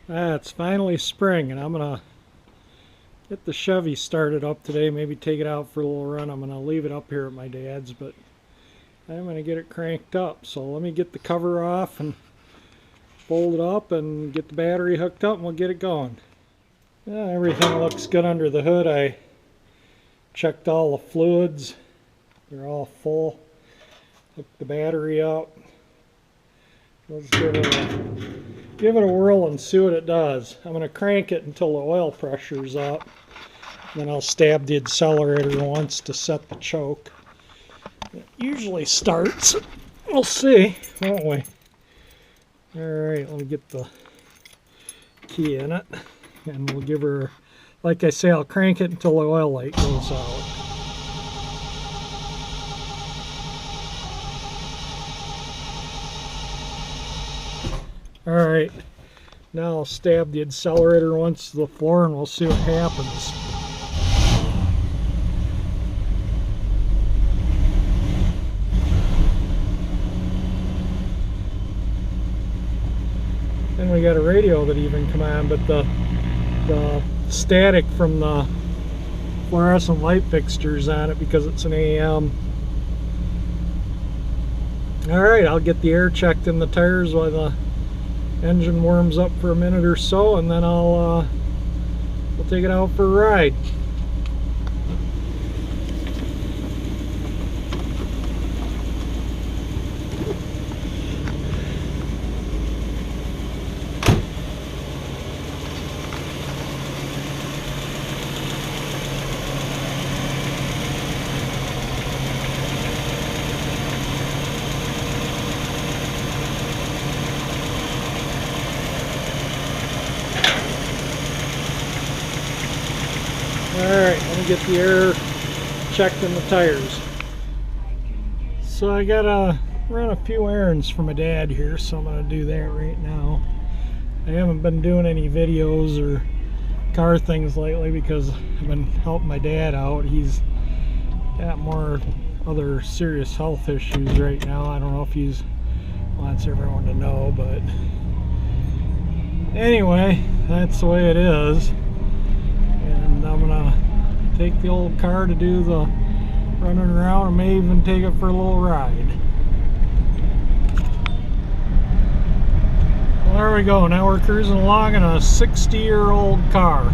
It's finally spring, and I'm gonna get the Chevy started up today. Maybe take it out for a little run. I'm gonna leave it up here at my dad's, but I'm gonna get it cranked up. So let me get the cover off and fold it up and get the battery hooked up, and we'll get it going. Everything looks good under the hood. I checked all the fluids. They're all full. Hooked the battery up. Let's give it a whirl and see what it does. I'm going to crank it until the oil pressure's up. Then I'll stab the accelerator once to set the choke. It usually starts. We'll see, won't we? Alright, let me get the key in it. And we'll give her, like I say, I'll crank it until the oil light goes out. Alright, now I'll stab the accelerator once to the floor and we'll see what happens. Then we got a radio that even come on, but the static from the fluorescent light fixtures on it because it's an AM. Alright, I'll get the air checked in the tires while the engine warms up for a minute or so, and then we'll take it out for a ride. Alright, let me get the air checked in the tires. So I gotta run a few errands for my dad here, so I'm gonna do that right now. I haven't been doing any videos or car things lately because I've been helping my dad out. He's got more other serious health issues right now. I don't know if he wants everyone to know, but anyway, that's the way it is. And I'm gonna take the old car to do the running around, and may even take it for a little ride. Well, there we go. Now we're cruising along in a 60-year-old car.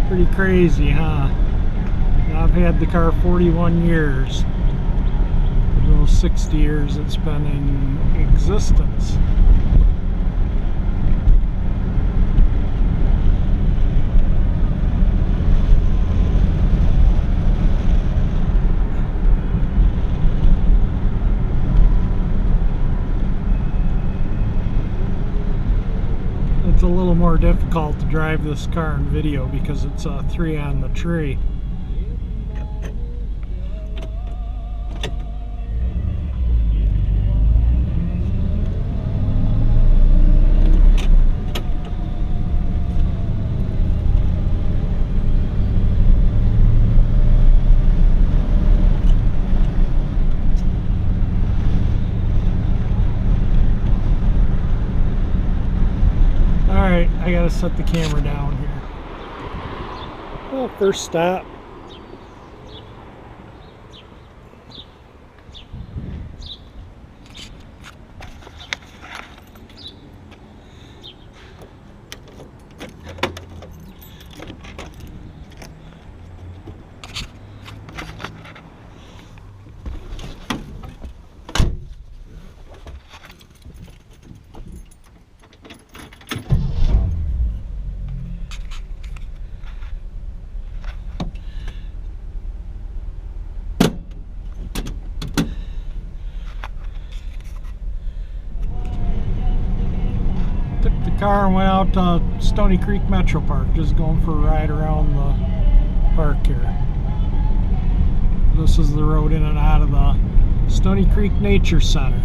Pretty crazy, huh? Now, I've had the car 41 years. For those 60 years it's been in existence. It's a little more difficult to drive this car in video because it's a 3 on the tree. Alright, I gotta set the camera down here. Well, first stop. Car and went out to Stony Creek Metro Park, just going for a ride around the park here. This is the road in and out of the Stony Creek Nature Center.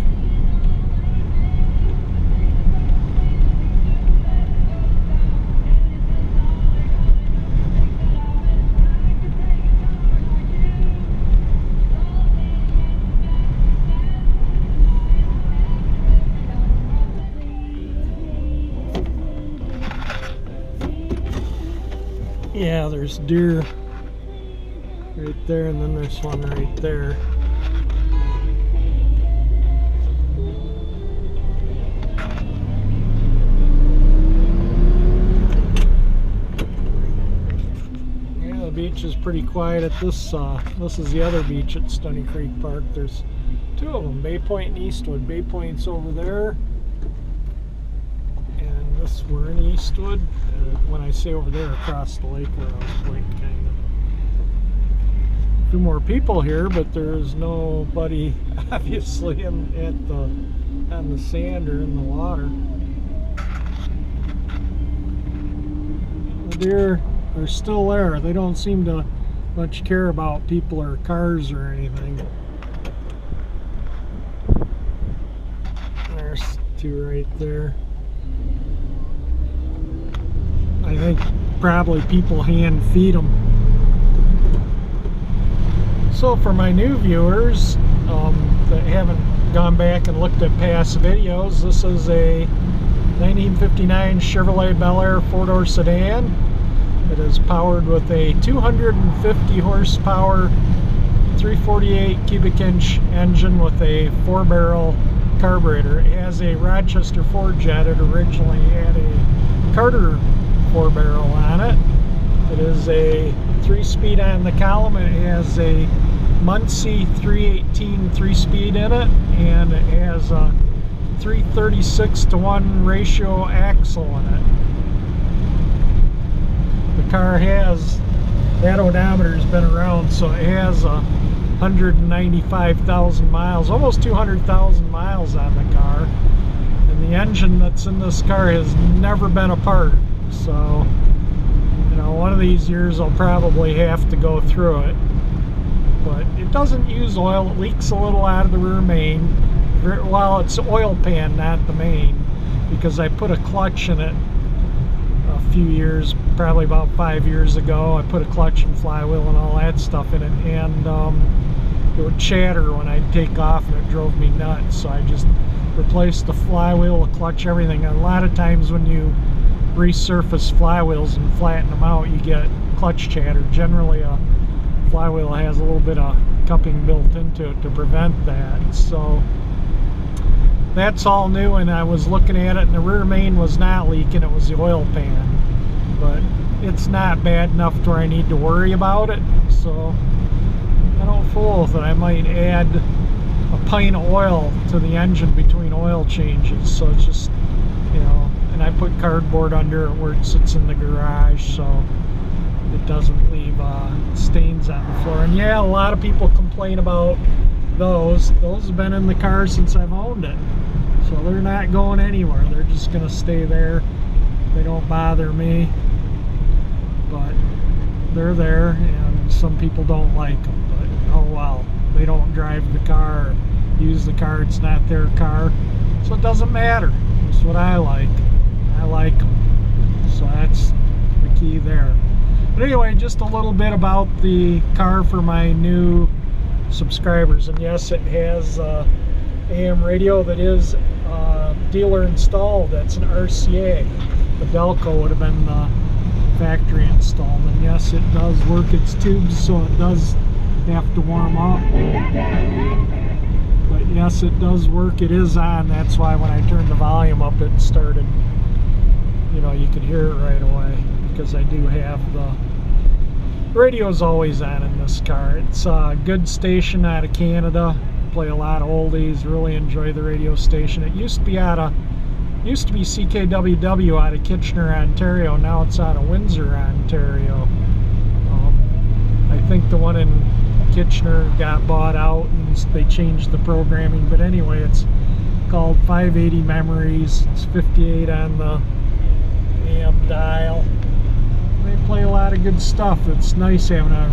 Yeah, there's deer right there, and then there's one right there. Yeah, the beach is pretty quiet at this. This is the other beach at Stony Creek Park. There's two of them, Bay Point and Eastwood. Bay Point's over there, and this, we're in Eastwood. When I say over there, across the lake where I was pointing, kind of. A few more people here, but there's nobody obviously on the sand or in the water. The deer are still there. They don't seem to much care about people or cars or anything. There's two right there. I think probably people hand feed them. So for my new viewers that haven't gone back and looked at past videos, this is a 1959 Chevrolet Bel Air 4-door sedan. It is powered with a 250 horsepower 348 cubic inch engine with a 4-barrel carburetor. It has a Rochester Ford jet. It originally had a Carter 4-barrel on it. It is a 3-speed on the column. It has a Muncie 318 3-speed in it, and it has a 336:1 ratio axle in it. The car has, that odometer's been around, so it has 195,000 miles, almost 200,000 miles on the car. And the engine that's in this car has never been apart. So, you know, one of these years I'll probably have to go through it. But it doesn't use oil. It leaks a little out of the rear main. Well, it's oil pan, not the main, because I put a clutch in it a few years, probably about 5 years ago. I put a clutch and flywheel and all that stuff in it, and it would chatter when I'd take off, and it drove me nuts. So I just replaced the flywheel, the clutch, everything. And a lot of times when you resurface flywheels and flatten them out, you get clutch chatter. Generally a flywheel has a little bit of cupping built into it to prevent that. So that's all new, and I was looking at it, and the rear main was not leaking. It was the oil pan, but it's not bad enough to where I need to worry about it. So I don't fool with it. I might add a pint of oil to the engine between oil changes, so it's just, you know, and I put cardboard under it where it sits in the garage so it doesn't leave stains on the floor. And yeah, a lot of people complain about those. Those have been in the car since I've owned it, so they're not going anywhere. They're just gonna stay there. They don't bother me, but they're there, and some people don't like them. But oh well, they don't drive the car or use the car. It's not their car, so it doesn't matter. That's what I like. I like them, so that's the key there. But anyway, just a little bit about the car for my new subscribers. And yes, it has AM radio that is dealer installed. That's an RCA. The Delco would have been factory installed. And yes, it does work its tubes, so it does have to warm up. But yes, it does work. It is on. That's why when I turned the volume up, it started, you know, you could hear it right away, because I do have the radio's always on in this car. It's a good station out of Canada. Play a lot of oldies. Really enjoy the radio station. It used to be CKWW out of Kitchener, Ontario. Now it's out of Windsor, Ontario. I think the one in Kitchener got bought out and they changed the programming. But anyway, it's called 580 Memories. It's 58 on the AM dial. They play a lot of good stuff. It's nice having a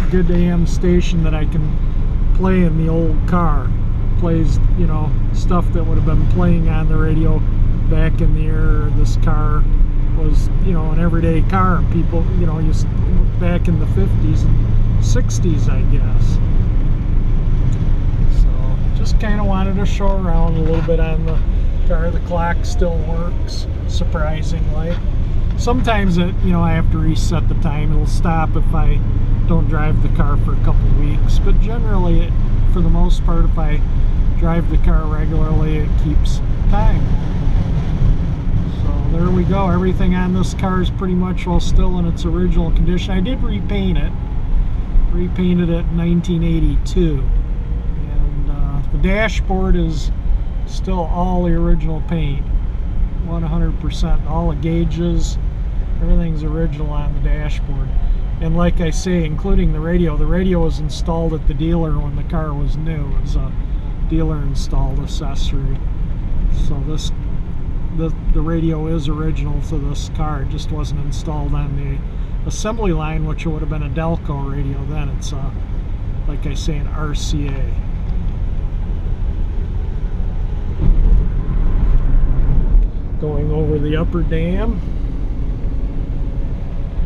good AM station that I can play in the old car. Plays, you know, stuff that would have been playing on the radio back in the era this car was, you know, an everyday car. People, you know, used back in the 50s and 60s, I guess. So just kind of wanted to show around a little bit on the car. The clock still works, surprisingly. Sometimes I have to reset the time. It'll stop if I don't drive the car for a couple weeks, but generally, for the most part, if I drive the car regularly, it keeps time. So there we go. Everything on this car is pretty much still in its original condition. I did repaint it. Repainted it in 1982. And the dashboard is still all the original paint. 100%. All the gauges, everything's original on the dashboard. And like I say, including the radio was installed at the dealer when the car was new. It was a dealer installed accessory. So the radio is original to this car. It just wasn't installed on the assembly line, which would have been a Delco radio then. It's like I say, an RCA. Going over the upper dam.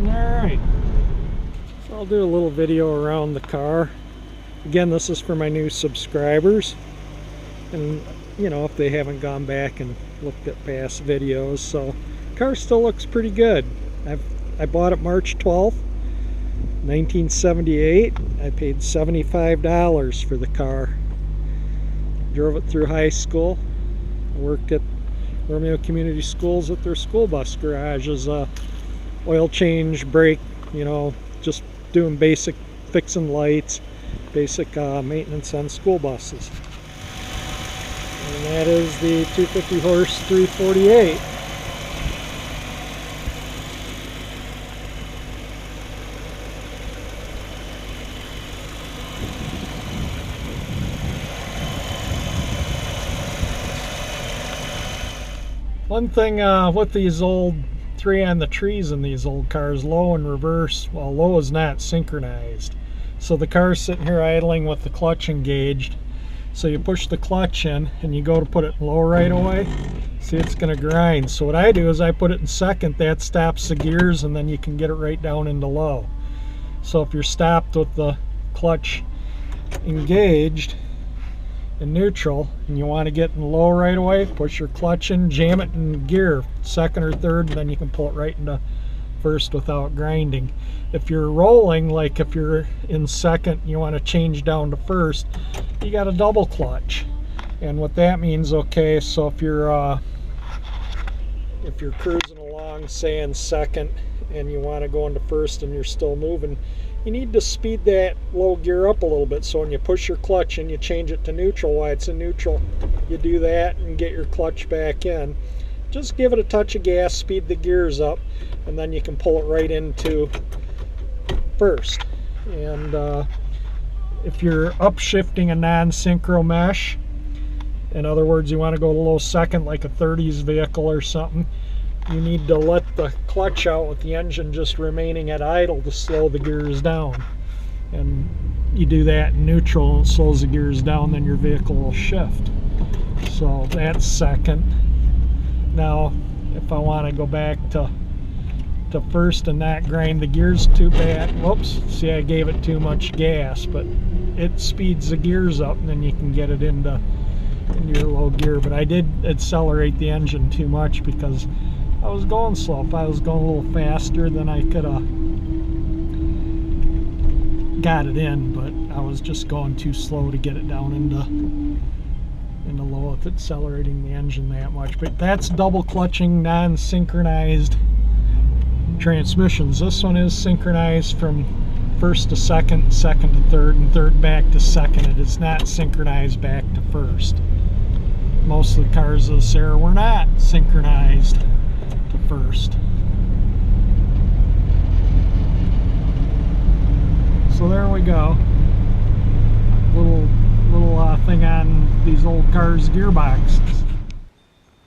Alright, so I'll do a little video around the car. Again, this is for my new subscribers, and if they haven't gone back and looked at past videos. So the car still looks pretty good. I bought it March 12th, 1978. I paid $75 for the car. Drove it through high school. I worked at Romeo Community Schools at their school bus garage as a oil change, brake, just doing basic fixing lights, basic maintenance on school buses. And that is the 250 horse 348. One thing with these old 3 on the trees in these old cars, low and reverse, well, low is not synchronized. So the car's sitting here idling with the clutch engaged. So you push the clutch in and you go to put it in low right away. See, it's going to grind. So what I do is I put it in second. That stops the gears, and then you can get it right down into low. So if you're stopped with the clutch engaged in neutral and you want to get in low right away, push your clutch in, jam it in gear, second or third, and then you can pull it right into first without grinding. If you're rolling, like if you're in second and you want to change down to first, you got a double clutch. And what that means, okay, so if you're cruising along, say in second, and you want to go into first and you're still moving, you need to speed that low gear up a little bit. So when you push your clutch and you change it to neutral, while it's in neutral, you do that and get your clutch back in. Just give it a touch of gas, speed the gears up, and then you can pull it right into first. And if you're upshifting a non-synchro mesh, in other words, you want to go to low second like a 30s vehicle or something, you need to let the clutch out with the engine just remaining at idle to slow the gears down. And you do that in neutral and it slows the gears down, then your vehicle will shift. So that's second. Now if I want to go back to first and not grind the gears too bad, whoops, see, I gave it too much gas, but it speeds the gears up and then you can get it into your low gear. But I did accelerate the engine too much because I was going slow. If I was going a little faster, then I could have got it in, but I was just going too slow to get it down into low with accelerating the engine that much. But that's double clutching non-synchronized transmissions. This one is synchronized from first to second, second to third, and third back to second. It is not synchronized back to first. Most of the cars this era were not synchronized to first. So there we go. Little thing on these old cars' gearboxes.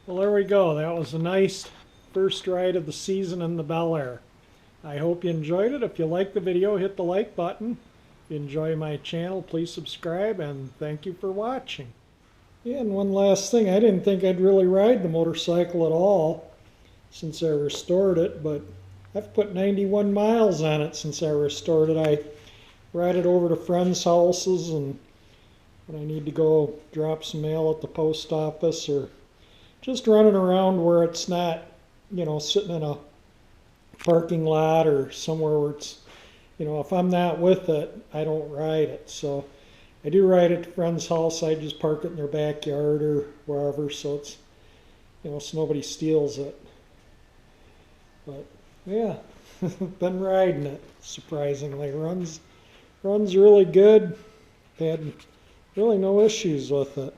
Well, there we go. That was a nice first ride of the season in the Bel Air. I hope you enjoyed it. If you liked the video, hit the like button. If you enjoy my channel, please subscribe, and thank you for watching. Yeah, and one last thing, I didn't think I'd really ride the motorcycle at all since I restored it, but I've put 91 miles on it since I restored it. I ride it over to friends' houses, and when I need to go drop some mail at the post office, or just running around where it's not, you know, sitting in a parking lot or somewhere where it's, you know, if I'm not with it, I don't ride it. So I do ride at a friend's house. I just park it in their backyard or wherever, so it's, you know, so nobody steals it. But yeah, been riding it, surprisingly. Runs really good. Had really no issues with it.